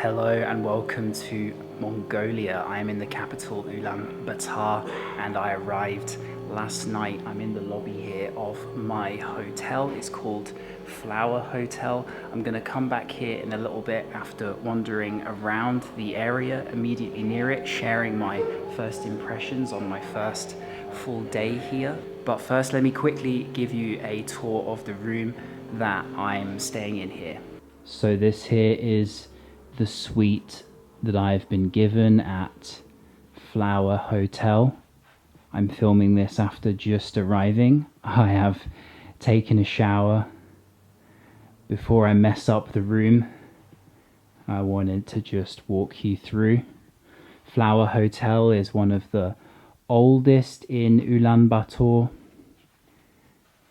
Hello and welcome to Mongolia. I am in the capital Ulaanbaatar and I arrived last night. I'm in the lobby here of my hotel. It's called Flower Hotel. I'm going to come back here in a little bit after wandering around the area immediately near it, sharing my first impressions on my first full day here. But first, let me quickly give you a tour of the room that I'm staying in here. So this here is the suite that I've been given at Flower Hotel. I'm filming this after just arriving. I have taken a shower. Before I mess up the room, I wanted to just walk you through. Flower Hotel is one of the oldest in Ulaanbaatar.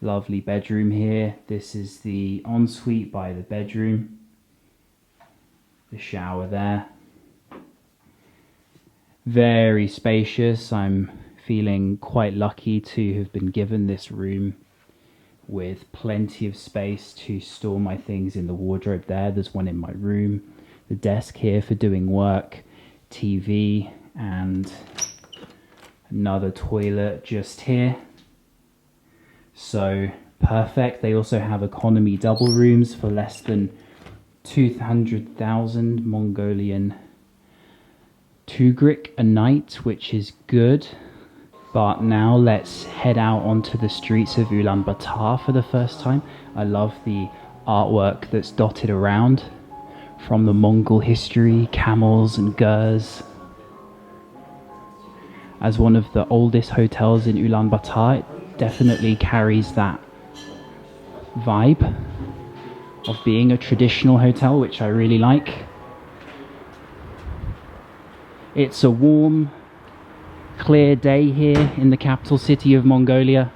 Lovely bedroom here. This is the ensuite by the bedroom. The shower there. Very spacious. I'm feeling quite lucky to have been given this room with plenty of space to store my things in the wardrobe there. There's one in my room. The desk here for doing work. TV and another toilet just here. So perfect. They also have economy double rooms for less than 200,000 Mongolian Tugrik a night, which is good. But now let's head out onto the streets of Ulaanbaatar for the first time. I love the artwork that's dotted around from the Mongol history, camels and gurs. As one of the oldest hotels in Ulaanbaatar, it definitely carries that vibe of being a traditional hotel, which I really like. It's a warm, clear day here in the capital city of Mongolia.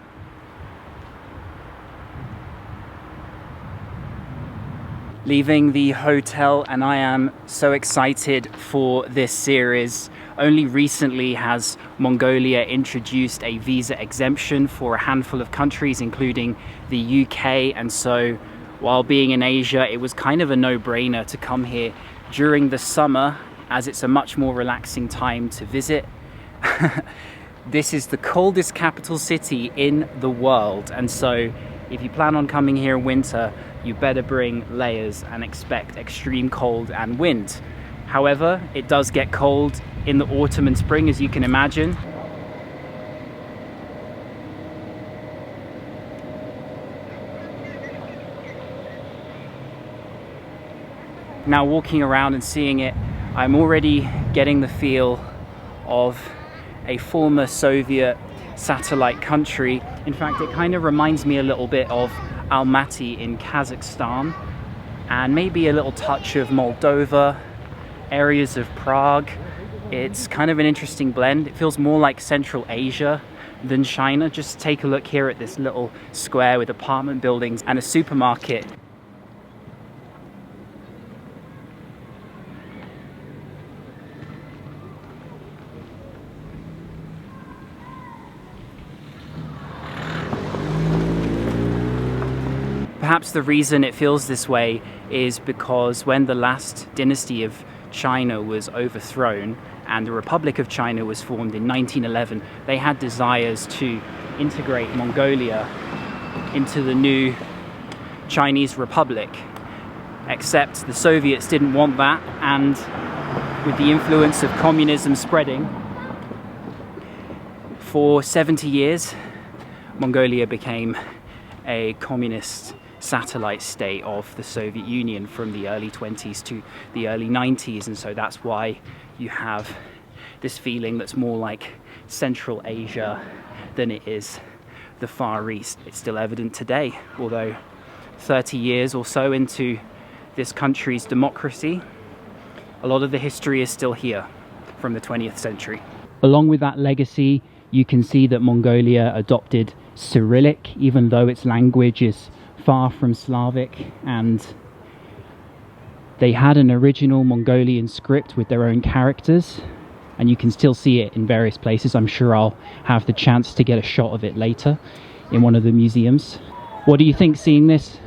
Leaving the hotel, and I am so excited for this series. Only recently has Mongolia introduced a visa exemption for a handful of countries, including the UK, and so while being in Asia, it was kind of a no-brainer to come here during the summer, as it's a much more relaxing time to visit. This is the coldest capital city in the world, and so if you plan on coming here in winter, you better bring layers and expect extreme cold and wind. However, it does get cold in the autumn and spring, as you can imagine. Now walking around and seeing it, I'm already getting the feel of a former Soviet satellite country. In fact, it kind of reminds me a little bit of Almaty in Kazakhstan, and maybe a little touch of Moldova, areas of Prague. It's kind of an interesting blend. It feels more like Central Asia than China. Just take a look here at this little square with apartment buildings and a supermarket. Perhaps the reason it feels this way is because when the last dynasty of China was overthrown and the Republic of China was formed in 1911, they had desires to integrate Mongolia into the new Chinese Republic. Except the Soviets didn't want that, and with the influence of communism spreading, for 70 years, Mongolia became a communist satellite state of the Soviet Union from the early 20s to the early 90s, and so that's why you have this feeling that's more like Central Asia than it is the Far East. It's still evident today, although 30 years or so into this country's democracy, a lot of the history is still here from the 20th century. Along with that legacy, you can see that Mongolia adopted Cyrillic, even though its language is far from Slavic, and they had an original Mongolian script with their own characters, and you can still see it in various places. I'm sure I'll have the chance to get a shot of it later in one of the museums. What do you think seeing this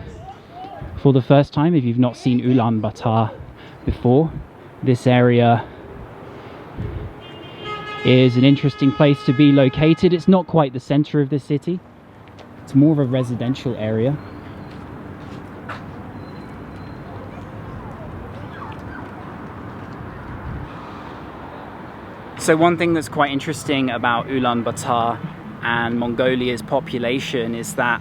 for the first time if you've not seen Ulaanbaatar before? this area is an interesting place to be located. It's not quite the center of the city. It's more of a residential area. So one thing that's quite interesting about Ulaanbaatar and Mongolia's population is that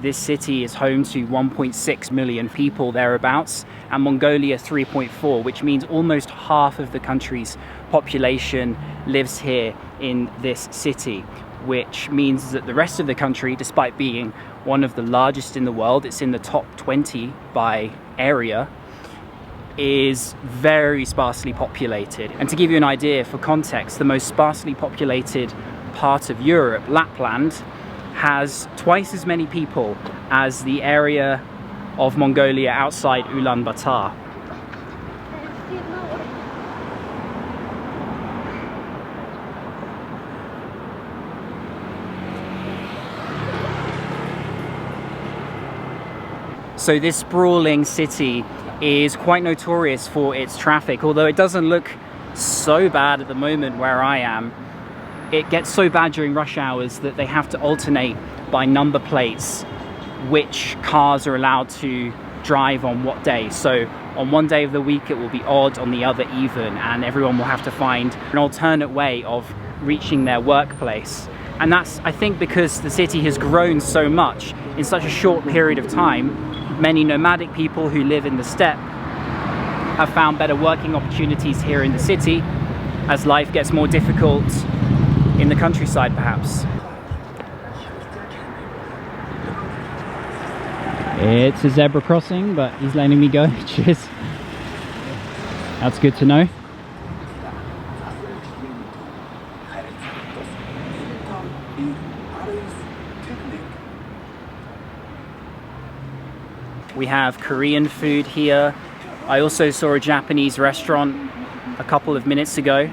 this city is home to 1.6 million people thereabouts, and Mongolia 3.4, which means almost half of the country's population lives here in this city, which means that the rest of the country, despite being one of the largest in the world, it's in the top 20 by area, is very sparsely populated. And to give you an idea, for context, the most sparsely populated part of Europe, Lapland, has twice as many people as the area of Mongolia outside Ulaanbaatar. So this sprawling city is quite notorious for its traffic, although it doesn't look so bad at the moment where I am. It gets so bad during rush hours that they have to alternate by number plates which cars are allowed to drive on what day. So on one day of the week it will be odd, on the other even, and everyone will have to find an alternate way of reaching their workplace. And that's, I think, because the city has grown so much in such a short period of time. Many nomadic people who live in the steppe have found better working opportunities here in the city as life gets more difficult in the countryside, perhaps. It's a zebra crossing, but he's letting me go. Cheers. That's good to know. We have Korean food here. I also saw a Japanese restaurant a couple of minutes ago.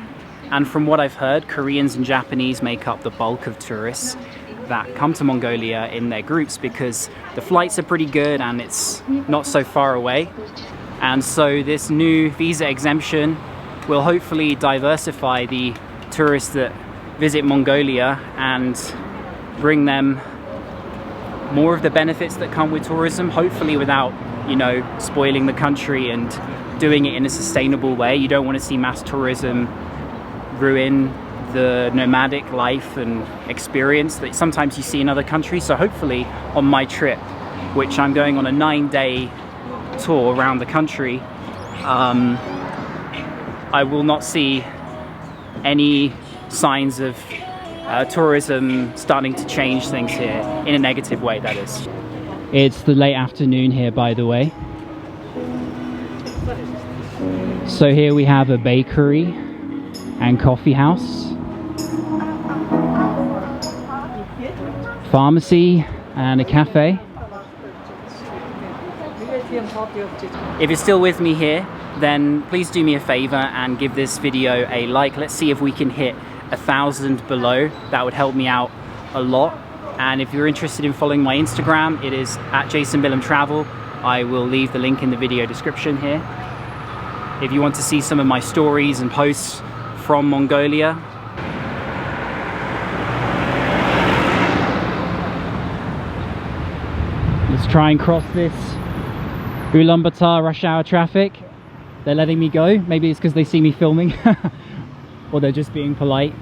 And from what I've heard, Koreans and Japanese make up the bulk of tourists that come to Mongolia in their groups because the flights are pretty good and it's not so far away. And so this new visa exemption will hopefully diversify the tourists that visit Mongolia and bring them more of the benefits that come with tourism, hopefully without, you know, spoiling the country and doing it in a sustainable way. You don't want to see mass tourism ruin the nomadic life and experience that sometimes you see in other countries. So hopefully on my trip, which I'm going on a 9-day tour around the country, I will not see any signs of tourism starting to change things here in a negative way, that is. It's the late afternoon here, by the way. So here we have a bakery and coffee house, pharmacy and a cafe. If you're still with me here, then please do me a favor and give this video a like. Let's see if we can hit 1,000 below. That would help me out a lot. And if you're interested in following my Instagram, it is @JasonBillumTravel. I will leave the link in the video description here. If you want to see some of my stories and posts from Mongolia, let's try and cross this Ulaanbaatar rush hour traffic. They're letting me go. Maybe it's because they see me filming or they're just being polite.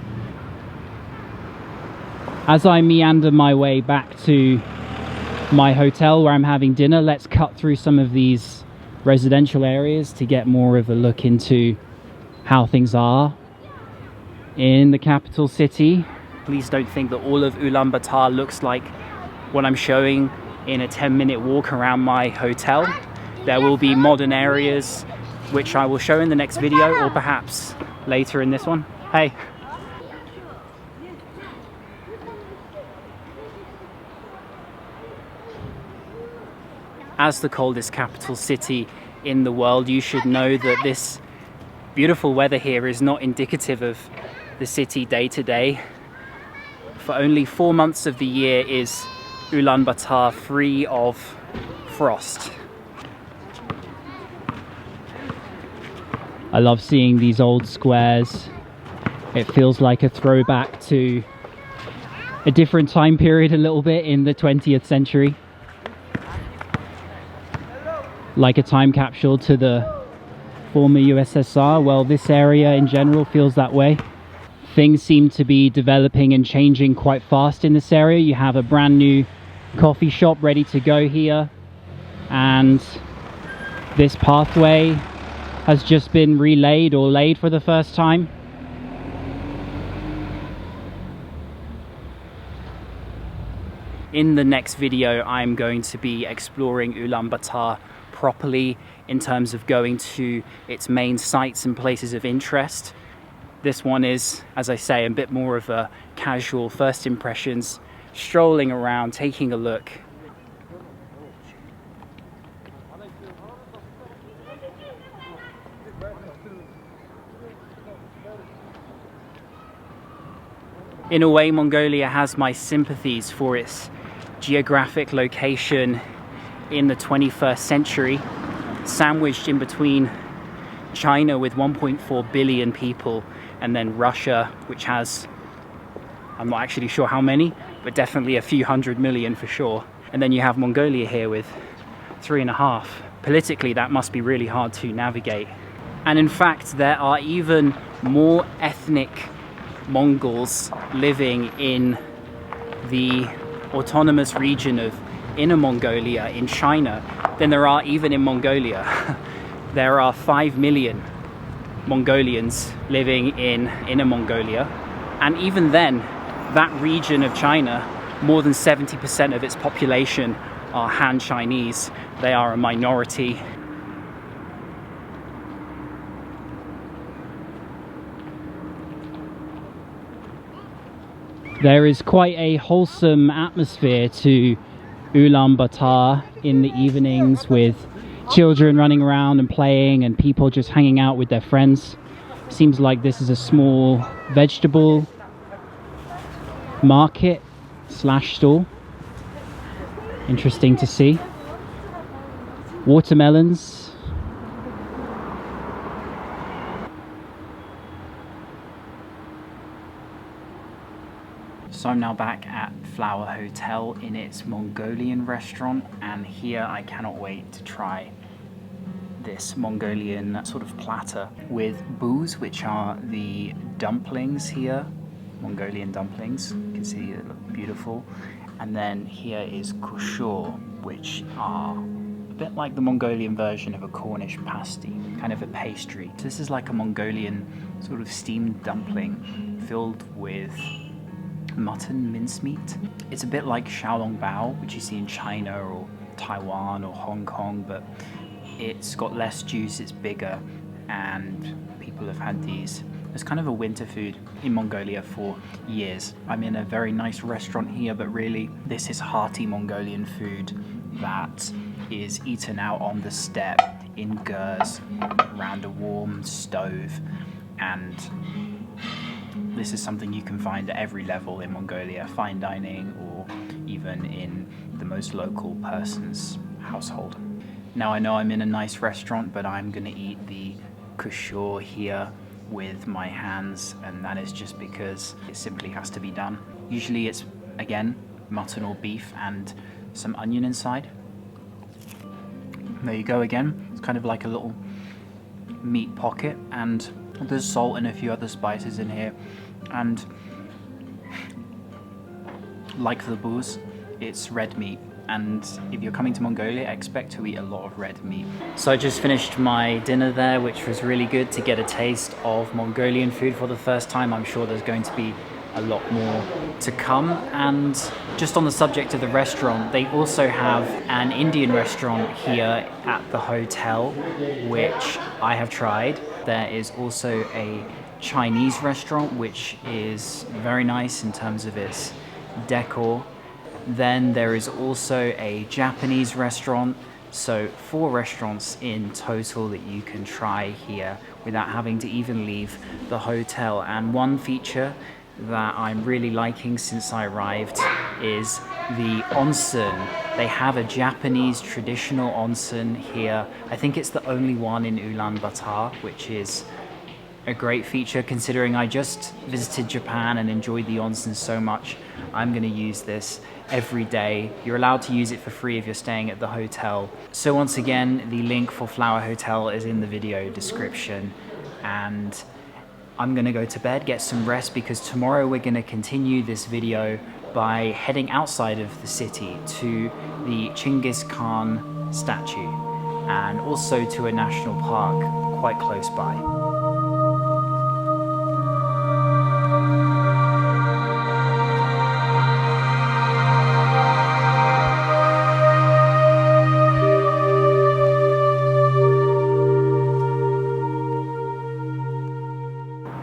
As I meander my way back to my hotel where I'm having dinner, let's cut through some of these residential areas to get more of a look into how things are in the capital city. Please don't think that all of Ulaanbaatar looks like what I'm showing in a 10-minute walk around my hotel. There will be modern areas which I will show in the next video, or perhaps later in this one. Hey. As the coldest capital city in the world, you should know that this beautiful weather here is not indicative of the city day to day. For only 4 months of the year is Ulaanbaatar free of frost. I love seeing these old squares. It feels like a throwback to a different time period a little bit in the 20th century. Like a time capsule to the former USSR. Well, this area in general feels that way. Things seem to be developing and changing quite fast in this area. You have a brand new coffee shop ready to go here, and this pathway has just been relaid or laid for the first time. In the next video, I'm going to be exploring Ulaanbaatar properly in terms of going to its main sites and places of interest. This one is, as I say, a bit more of a casual first impressions, strolling around, taking a look. In a way, Mongolia has my sympathies for its geographic location in the 21st century, sandwiched in between China with 1.4 billion people and then Russia, which has, I'm not actually sure how many, but definitely a few hundred million for sure. And then you have Mongolia here with 3.5. Politically, that must be really hard to navigate. And in fact, there are even more ethnic Mongols living in the autonomous region of Inner Mongolia in China than there are even in Mongolia. There are 5 million Mongolians living in Inner Mongolia, and even then, that region of China, more than 70% of its population are Han Chinese. They are a minority. There is quite a wholesome atmosphere to Ulaanbaatar in the evenings, with children running around and playing and people just hanging out with their friends. Seems like this is a small vegetable market slash stall. Interesting to see. Watermelons. So I'm now back at Flower Hotel in its Mongolian restaurant, and here I cannot wait to try this Mongolian sort of platter with booze, which are the dumplings here, Mongolian dumplings. You can see they look beautiful. And then here is kushur, which are a bit like the Mongolian version of a Cornish pasty, kind of a pastry. So this is like a Mongolian sort of steamed dumpling filled with mutton mincemeat. It's a bit like xiaolongbao, which you see in China or Taiwan or Hong Kong, but it's got less juice, it's bigger, and people have had these as kind of a winter food in Mongolia for years. I'm in a very nice restaurant here, but really this is hearty Mongolian food that is eaten out on the steppe in gers around a warm stove, and this is something you can find at every level in Mongolia, fine dining or even in the most local person's household. Now I know I'm in a nice restaurant, but I'm gonna eat the kushur here with my hands, and that is just because it simply has to be done. Usually it's, again, mutton or beef and some onion inside. There you go again. It's kind of like a little meat pocket, and there's salt and a few other spices in here, and like the booze, it's red meat, and if you're coming to Mongolia, expect to eat a lot of red meat. So I just finished my dinner there, which was really good to get a taste of Mongolian food for the first time. I'm sure there's going to be a lot more to come. And just on the subject of the restaurant, they also have an Indian restaurant here at the hotel, which I have tried. There is also a Chinese restaurant, which is very nice in terms of its decor. Then there is also a Japanese restaurant. So 4 restaurants in total that you can try here without having to even leave the hotel. And one feature that I'm really liking since I arrived is the onsen. They have a Japanese traditional onsen here. I think it's the only one in Ulaanbaatar, which is a great feature considering I just visited Japan and enjoyed the onsen so much. I'm going to use this every day. You're allowed to use it for free if you're staying at the hotel. So once again, the link for Flower Hotel is in the video description, and I'm going to go to bed, get some rest, because tomorrow we're going to continue this video by heading outside of the city to the Genghis Khan statue and also to a national park quite close by.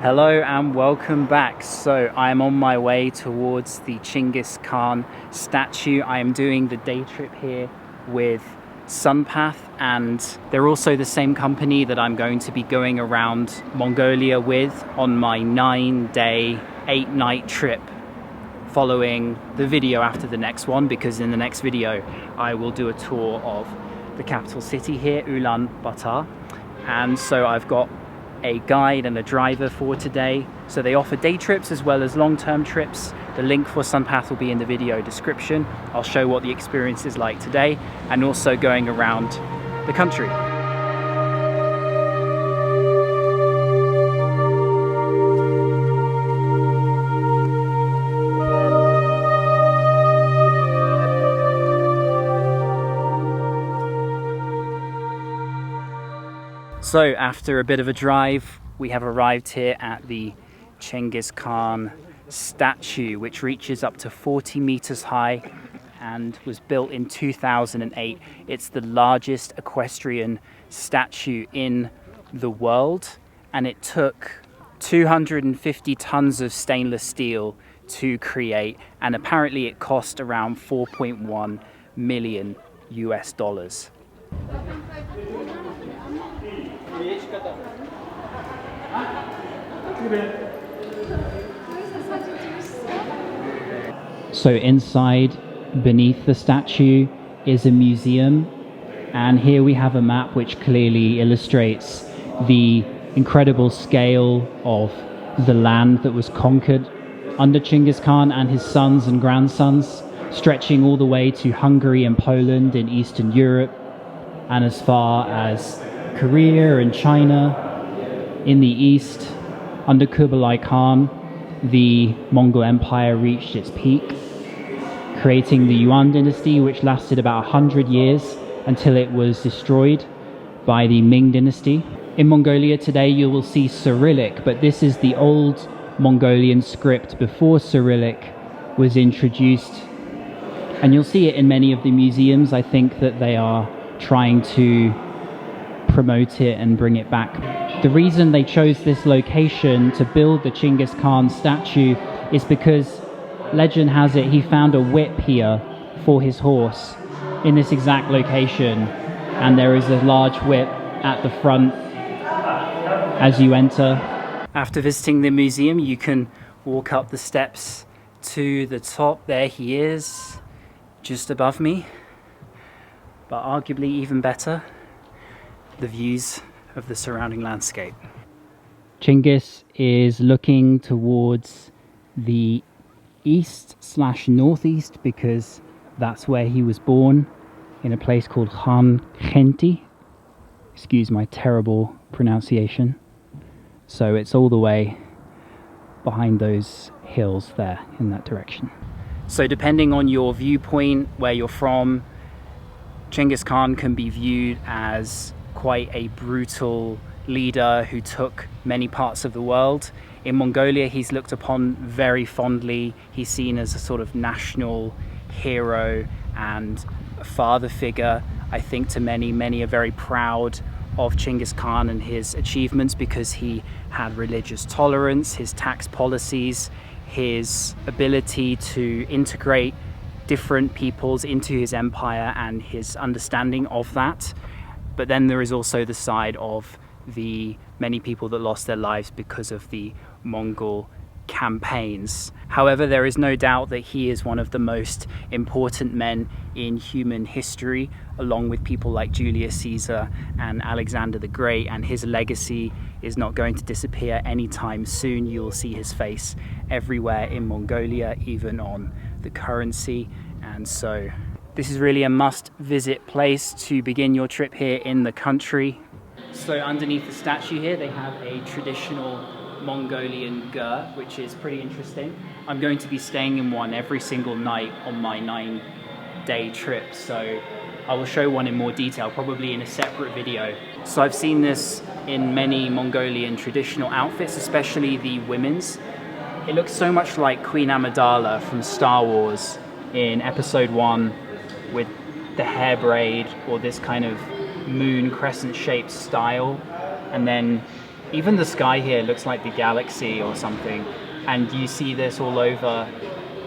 Hello and welcome back. So I'm on my way towards the Genghis Khan statue. I am doing the day trip here with Sunpath, and they're also the same company that I'm going to be going around Mongolia with on my 9-day, 8-night trip following the video after the next one, because in the next video I will do a tour of the capital city here, Ulaanbaatar. And so I've got a guide and a driver for today. So they offer day trips as well as long-term trips. The link for Sunpath will be in the video description. I'll show what the experience is like today and also going around the country. So after a bit of a drive, we have arrived here at the Genghis Khan statue, which reaches up to 40 meters high and was built in 2008. It's the largest equestrian statue in the world, and it took 250 tons of stainless steel to create, and apparently it cost around 4.1 million US dollars. So inside, beneath the statue, is a museum, and here we have a map which clearly illustrates the incredible scale of the land that was conquered under Genghis Khan and his sons and grandsons, stretching all the way to Hungary and Poland in Eastern Europe, and as far as Korea and China in the east. Under Kublai Khan, the Mongol Empire reached its peak, creating the Yuan dynasty, which lasted about 100 years until it was destroyed by the Ming dynasty. In Mongolia today you will see Cyrillic, but this is the old Mongolian script before Cyrillic was introduced, and you'll see it in many of the museums. I think that they are trying to promote it and bring it back. The reason they chose this location to build the Genghis Khan statue is because legend has it he found a whip here for his horse in this exact location, and there is a large whip at the front as you enter. After visiting the museum, you can walk up the steps to the top. There he is, just above me, but arguably even better, the views of the surrounding landscape. Genghis is looking towards the east/northeast because that's where he was born, in a place called Khan Khenti. Excuse my terrible pronunciation. So it's all the way behind those hills there in that direction. So depending on your viewpoint, where you're from, Genghis Khan can be viewed as quite a brutal leader who took many parts of the world. In Mongolia, he's looked upon very fondly. He's seen as a sort of national hero and a father figure. I think to many are very proud of Genghis Khan and his achievements because he had religious tolerance, his tax policies, his ability to integrate different peoples into his empire and his understanding of that. But then there is also the side of the many people that lost their lives because of the Mongol campaigns. However, there is no doubt that he is one of the most important men in human history, along with people like Julius Caesar and Alexander the Great, and his legacy is not going to disappear anytime soon. You will see his face everywhere in Mongolia, even on the currency. And so this is really a must-visit place to begin your trip here in the country. So underneath the statue here, they have a traditional Mongolian Girl, which is pretty interesting. I'm going to be staying in one every single night on my 9-day trip, so I will show one in more detail, probably in a separate video. So I've seen this in many Mongolian traditional outfits, especially the women's. It looks so much like Queen Amidala from Star Wars in Episode 1, with the hair braid or this kind of moon crescent shaped style, and then even the sky here looks like the galaxy or something, and you see this all over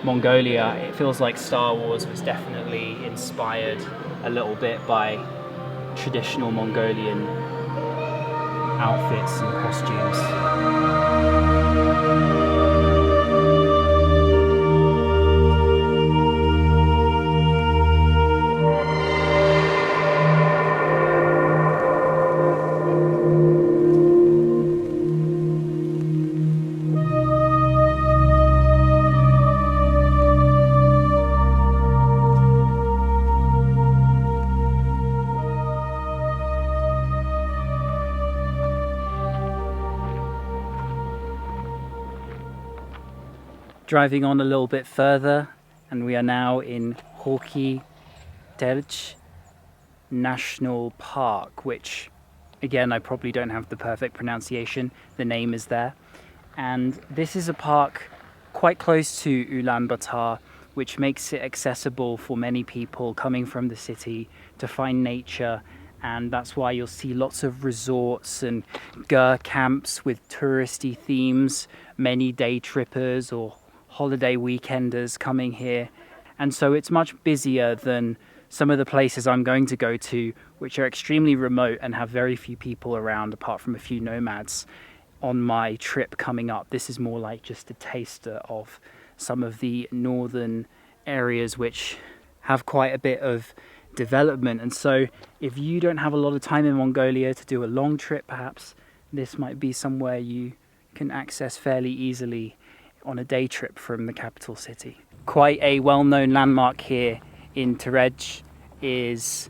Mongolia. It feels like Star Wars was definitely inspired a little bit by traditional Mongolian outfits and costumes. Driving on a little bit further, and we are now in Gorkhi Terelj National Park, which again I probably don't have the perfect pronunciation. The name is there, and this is a park quite close to Ulaanbaatar, which makes it accessible for many people coming from the city to find nature. And that's why you'll see lots of resorts and ger camps with touristy themes, many day trippers or holiday weekenders coming here. And so it's much busier than some of the places I'm going to go to, which are extremely remote and have very few people around apart from a few nomads on my trip coming up. This is more like just a taster of some of the northern areas which have quite a bit of development. And so if you don't have a lot of time in Mongolia to do a long trip, perhaps this might be somewhere you can access fairly easily on a day trip from the capital city. Quite a well-known landmark here in Terelj is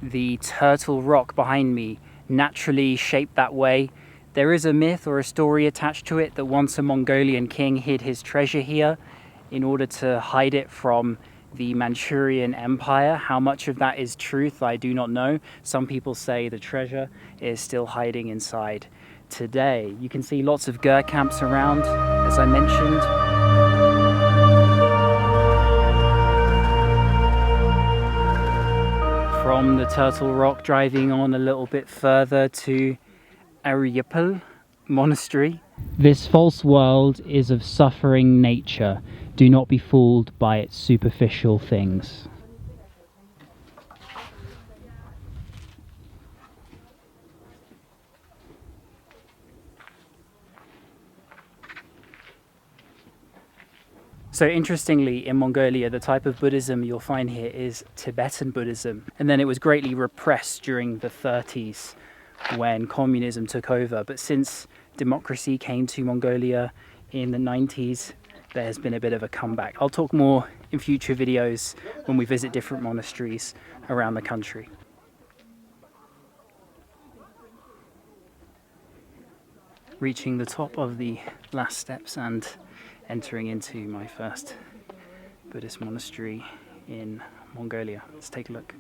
the turtle rock behind me, naturally shaped that way. There is a myth or a story attached to it that once a Mongolian king hid his treasure here in order to hide it from the Manchurian Empire. How much of that is truth, I do not know. Some people say the treasure is still hiding inside today. You can see lots of ger camps around, as I mentioned. From the Turtle Rock, driving on a little bit further to Aripal Monastery. This false world is of suffering nature. Do not be fooled by its superficial things. So interestingly, in Mongolia, the type of Buddhism you'll find here is Tibetan Buddhism. And then it was greatly repressed during the 30s when communism took over. But since democracy came to Mongolia in the 90s, there has been a bit of a comeback. I'll talk more in future videos when we visit different monasteries around the country. Reaching the top of the last steps and entering into my first Buddhist monastery in Mongolia. Let's take a look.